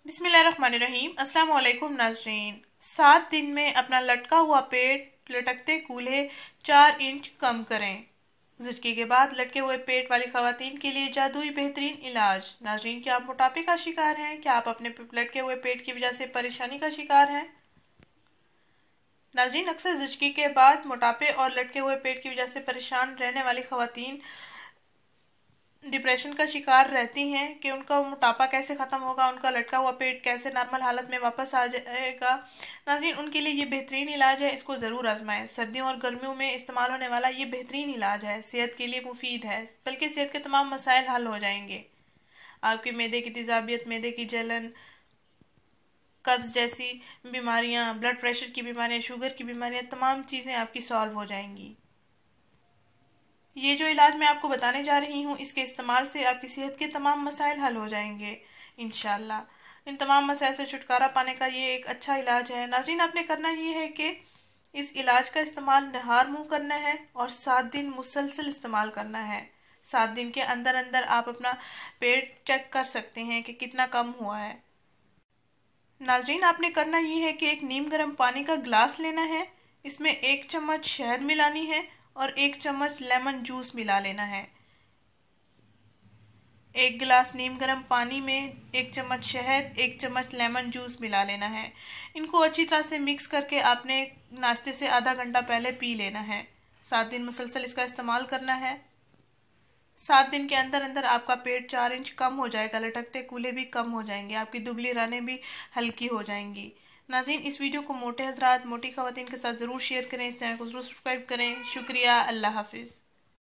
बिस्मिल्लाहिर्रहमानिर्रहीम। अस्सलाम वालेकुम नाज़रीन। 7 दिन में अपना लटका हुआ पेट लटकते कूल्हे 4 इंच कम करें। ज़िचकी के बाद लटके हुए पेट वाली खवातीन के लिए जादुई बेहतरीन इलाज। नाज़रीन, क्या आप मोटापे का शिकार हैं? क्या आप अपने लटके हुए पेट की वजह से परेशानी का शिकार हैं? नाज़रीन, अक्सर ज़िचकी के बाद मोटापे और लटके हुए पेट की वजह से परेशान रहने वाली खवातीन डिप्रेशन का शिकार रहती हैं कि उनका मोटापा कैसे ख़त्म होगा, उनका लटका हुआ पेट कैसे नॉर्मल हालत में वापस आ जाएगा। नाज़रीन, उनके लिए ये बेहतरीन इलाज है, इसको ज़रूर आजमाएं। सर्दियों और गर्मियों में इस्तेमाल होने वाला ये बेहतरीन इलाज है, सेहत के लिए मुफीद है, बल्कि सेहत के तमाम मसाइल हल हो जाएंगे। आपके मैदे की तेज़ाबियत, मैदे की जलन, कब्ज़ जैसी बीमारियाँ, ब्लड प्रेशर की बीमारियाँ, शुगर की बीमारियाँ, तमाम चीज़ें आपकी सॉल्व हो जाएंगी। ये जो इलाज मैं आपको बताने जा रही हूँ, इसके इस्तेमाल से आपकी सेहत के तमाम मसाइल हल हो जाएंगे इंशाल्लाह। इन तमाम मसाइल से छुटकारा पाने का ये एक अच्छा इलाज है। नाज़रीन, आपने करना ये है कि इस इलाज का इस्तेमाल नहार मुंह करना है और 7 दिन मुसलसल इस्तेमाल करना है। 7 दिन के अंदर अंदर आप अपना पेट चेक कर सकते हैं कि कितना कम हुआ है। नाज़रीन, आपने करना ये है कि एक नीम गर्म पानी का ग्लास लेना है, इसमें 1 चम्मच शहद मिलानी है और 1 चम्मच लेमन जूस मिला लेना है। 1 गिलास नीम गर्म पानी में 1 चम्मच शहद, 1 चम्मच लेमन जूस मिला लेना है। इनको अच्छी तरह से मिक्स करके आपने नाश्ते से आधा घंटा पहले पी लेना है। 7 दिन मुसलसल इसका इस्तेमाल करना है। 7 दिन के अंदर अंदर आपका पेट 4 इंच कम हो जाएगा, लटकते कूल्हे भी कम हो जाएंगे, आपकी दुबली रानें भी हल्की हो जाएंगी। नाज़रीन, इस वीडियो को मोटे हजरात, मोटी खवातीन के साथ ज़रूर शेयर करें, इस चैनल को ज़रूर सब्सक्राइब करें। शुक्रिया। अल्लाह हाफिज़।